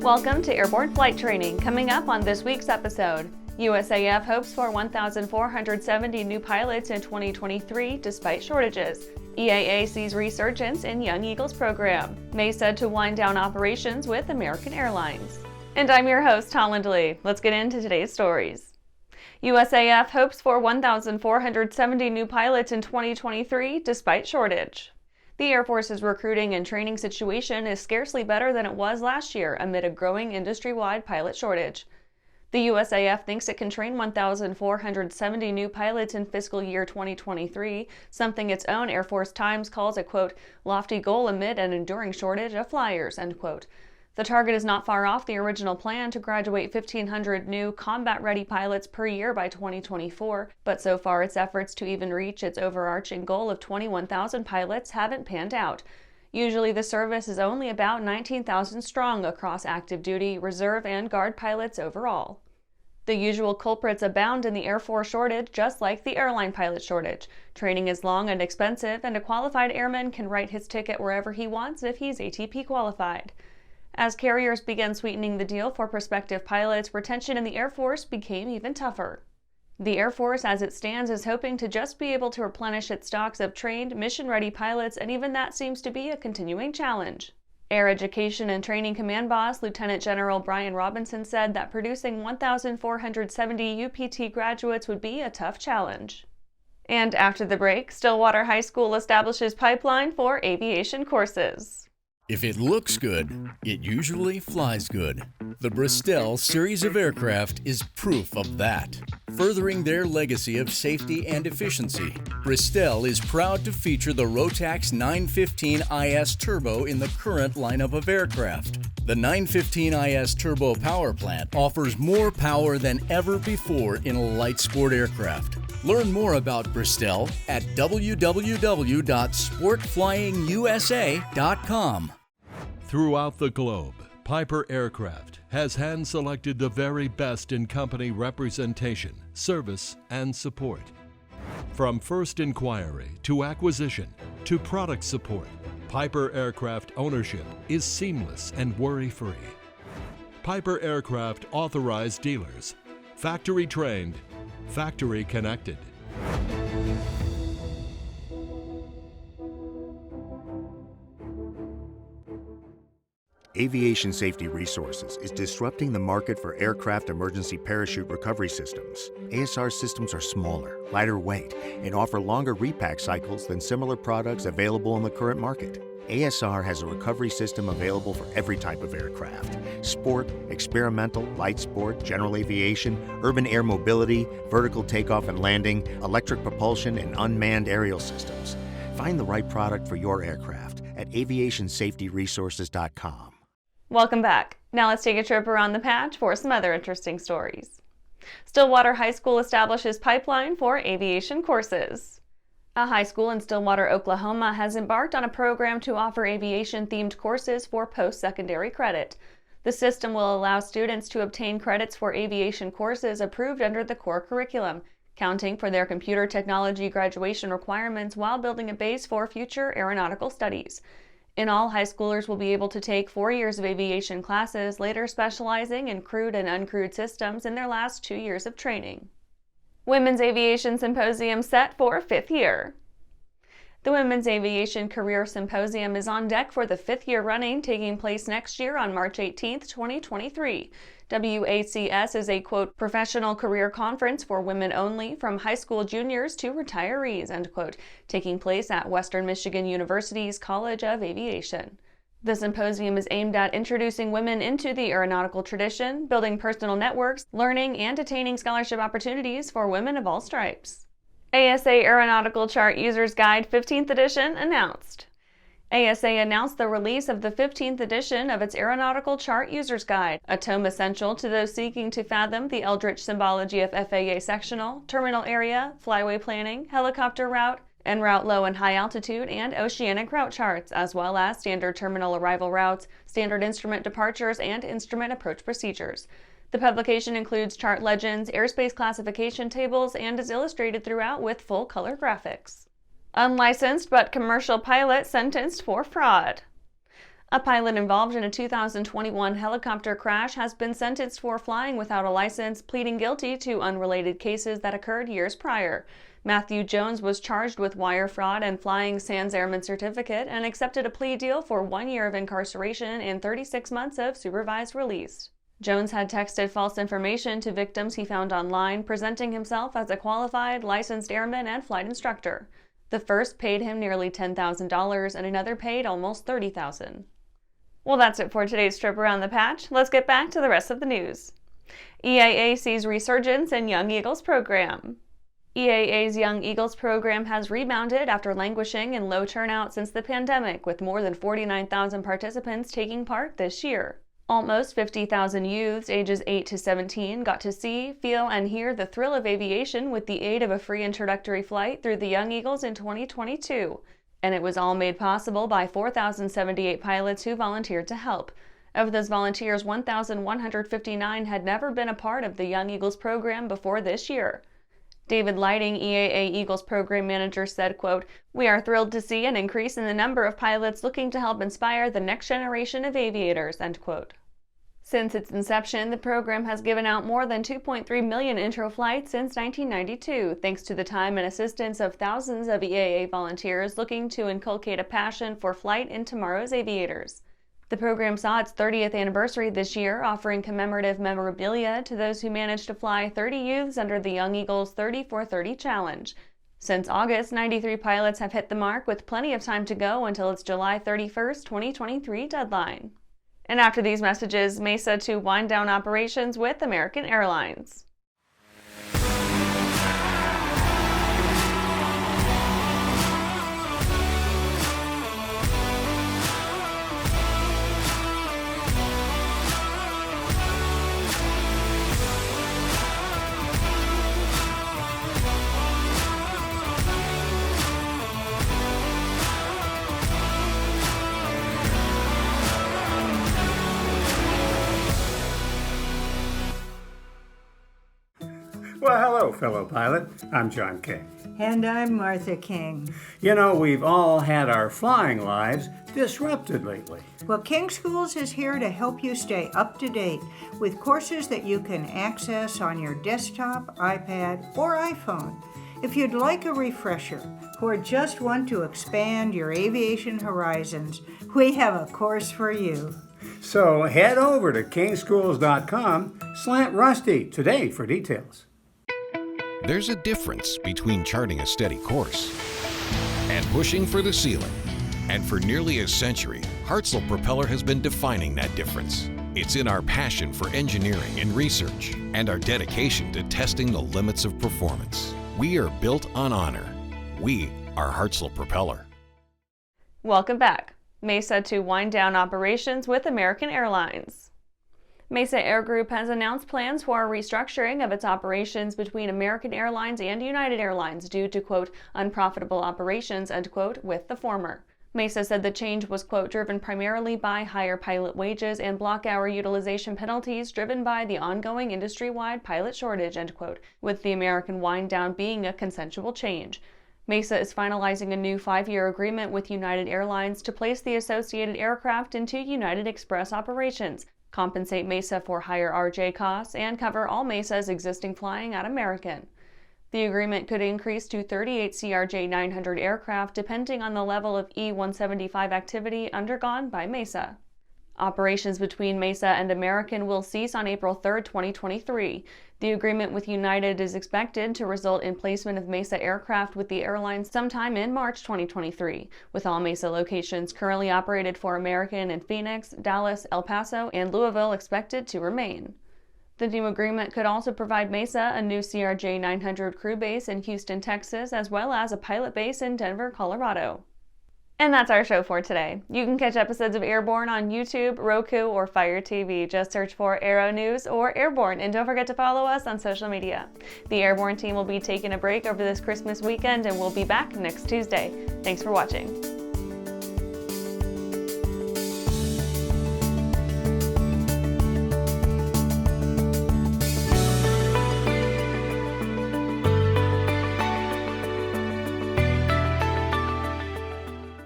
Welcome to Airborne Flight Training. Coming up on this week's episode, USAF hopes for 1,470 new pilots in 2023 despite shortages. EAA sees resurgence in Young Eagles program. Mesa to wind down operations with American Airlines. And I'm your host, Holland Lee. Let's get into today's stories. USAF hopes for 1,470 new pilots in 2023 despite shortage. The Air Force's recruiting and training situation is scarcely better than it was last year amid a growing industry-wide pilot shortage. The USAF thinks it can train 1,470 new pilots in fiscal year 2023, something its own Air Force Times calls a, quote, lofty goal amid an enduring shortage of flyers, end quote. The target is not far off the original plan to graduate 1,500 new combat-ready pilots per year by 2024, but so far its efforts to even reach its overarching goal of 21,000 pilots haven't panned out. Usually the service is only about 19,000 strong across active duty, reserve, and guard pilots overall. The usual culprits abound in the Air Force shortage, just like the airline pilot shortage. Training is long and expensive, and a qualified airman can write his ticket wherever he wants if he's ATP qualified. As carriers began sweetening the deal for prospective pilots, retention in the Air Force became even tougher. The Air Force, as it stands, is hoping to just be able to replenish its stocks of trained, mission-ready pilots, and even that seems to be a continuing challenge. Air Education and Training Command Boss Lieutenant General Brian Robinson said that producing 1,470 UPT graduates would be a tough challenge. And after the break, Stillwater High School establishes pipeline for aviation courses. If it looks good, it usually flies good. The Bristol series of aircraft is proof of that. Furthering their legacy of safety and efficiency, Bristol is proud to feature the Rotax 915 IS Turbo in the current lineup of aircraft. The 915 IS Turbo power plant offers more power than ever before in a light sport aircraft. Learn more about Bristol at www.sportflyingusa.com. Throughout the globe, Piper Aircraft has hand-selected the very best in company representation, service, and support. From first inquiry to acquisition to product support, Piper Aircraft ownership is seamless and worry-free. Piper Aircraft authorized dealers, factory trained, factory connected. Aviation Safety Resources is disrupting the market for aircraft emergency parachute recovery systems. ASR systems are smaller, lighter weight, and offer longer repack cycles than similar products available in the current market. ASR has a recovery system available for every type of aircraft: sport, experimental, light sport, general aviation, urban air mobility, vertical takeoff and landing, electric propulsion, and unmanned aerial systems. Find the right product for your aircraft at aviationsafetyresources.com. Welcome back. Now let's take a trip around the patch for some other interesting stories. Stillwater High School establishes pipeline for aviation courses. A high school in Stillwater, Oklahoma has embarked on a program to offer aviation-themed courses for post-secondary credit. The system will allow students to obtain credits for aviation courses approved under the core curriculum, counting for their computer technology graduation requirements while building a base for future aeronautical studies. In all, high schoolers will be able to take 4 years of aviation classes, later specializing in crewed and uncrewed systems in their last 2 years of training. Women's Aviation Symposium set for 5th year. The Women's Aviation Career Symposium is on deck for the 5th year running, taking place next year on March 18, 2023. WACS is a, quote, professional career conference for women only, from high school juniors to retirees, end quote, taking place at Western Michigan University's College of Aviation. The symposium is aimed at introducing women into the aeronautical tradition, building personal networks, learning, and attaining scholarship opportunities for women of all stripes. ASA Aeronautical Chart User's Guide 15th edition announced. ASA announced the release of the 15th edition of its Aeronautical Chart User's Guide, a tome essential to those seeking to fathom the eldritch symbology of FAA sectional, terminal area, flyway planning, helicopter route, en route low and high altitude, and oceanic route charts, as well as standard terminal arrival routes, standard instrument departures, and instrument approach procedures. The publication includes chart legends, airspace classification tables, and is illustrated throughout with full-color graphics. Unlicensed but commercial pilot sentenced for fraud. A pilot involved in a 2021 helicopter crash has been sentenced for flying without a license, pleading guilty to unrelated cases that occurred years prior. Matthew Jones was charged with wire fraud and flying sans airman certificate and accepted a plea deal for 1 year of incarceration and 36 months of supervised release. Jones had texted false information to victims he found online, presenting himself as a qualified, licensed airman and flight instructor. The first paid him nearly $10,000 and another paid almost $30,000. Well, that's it for today's trip around the patch. Let's get back to the rest of the news. EAA sees resurgence in Young Eagles program. EAA's Young Eagles program has rebounded after languishing in low turnout since the pandemic, with more than 49,000 participants taking part this year. Almost 50,000 youths ages 8 to 17 got to see, feel, and hear the thrill of aviation with the aid of a free introductory flight through the Young Eagles in 2022. And it was all made possible by 4,078 pilots who volunteered to help. Of those volunteers, 1,159 had never been a part of the Young Eagles program before this year. David Lighting, EAA Eagles program manager, said, quote, "We are thrilled to see an increase in the number of pilots looking to help inspire the next generation of aviators," end quote. Since its inception, the program has given out more than 2.3 million intro flights since 1992, thanks to the time and assistance of thousands of EAA volunteers looking to inculcate a passion for flight in tomorrow's aviators. The program saw its 30th anniversary this year, offering commemorative memorabilia to those who managed to fly 30 youths under the Young Eagles 30-4-30 Challenge. Since August, 93 pilots have hit the mark, with plenty of time to go until its July 31st, 2023 deadline. And after these messages, Mesa to wind down operations with American Airlines. Well, hello, fellow pilot. I'm John King. And I'm Martha King. You know, we've all had our flying lives disrupted lately. Well, King Schools is here to help you stay up to date with courses that you can access on your desktop, iPad, or iPhone. If you'd like a refresher or just want to expand your aviation horizons, we have a course for you. So head over to kingschools.com/Rusty today for details. There's a difference between charting a steady course and pushing for the ceiling. And for nearly a century, Hartzell Propeller has been defining that difference. It's in our passion for engineering and research and our dedication to testing the limits of performance. We are built on honor. We are Hartzell Propeller. Welcome back. Mesa to wind down operations with American Airlines. Mesa Air Group has announced plans for a restructuring of its operations between American Airlines and United Airlines due to, quote, unprofitable operations, end quote, with the former. Mesa said the change was, quote, driven primarily by higher pilot wages and block hour utilization penalties driven by the ongoing industry-wide pilot shortage, end quote, with the American wind down being a consensual change. Mesa is finalizing a new 5-year agreement with United Airlines to place the associated aircraft into United Express operations, compensate Mesa for higher RJ costs, and cover all Mesa's existing flying at American. The agreement could increase to 38 CRJ-900 aircraft depending on the level of E-175 activity undergone by Mesa. Operations between Mesa and American will cease on April 3, 2023. The agreement with United is expected to result in placement of Mesa aircraft with the airline sometime in March 2023, with all Mesa locations currently operated for American in Phoenix, Dallas, El Paso, and Louisville expected to remain. The new agreement could also provide Mesa a new CRJ-900 crew base in Houston, Texas, as well as a pilot base in Denver, Colorado. And that's our show for today. You can catch episodes of Airborne on YouTube, Roku, or Fire TV. Just search for Aero-News or Airborne, and don't forget to follow us on social media. The Airborne team will be taking a break over this Christmas weekend, and we'll be back next Tuesday. Thanks for watching.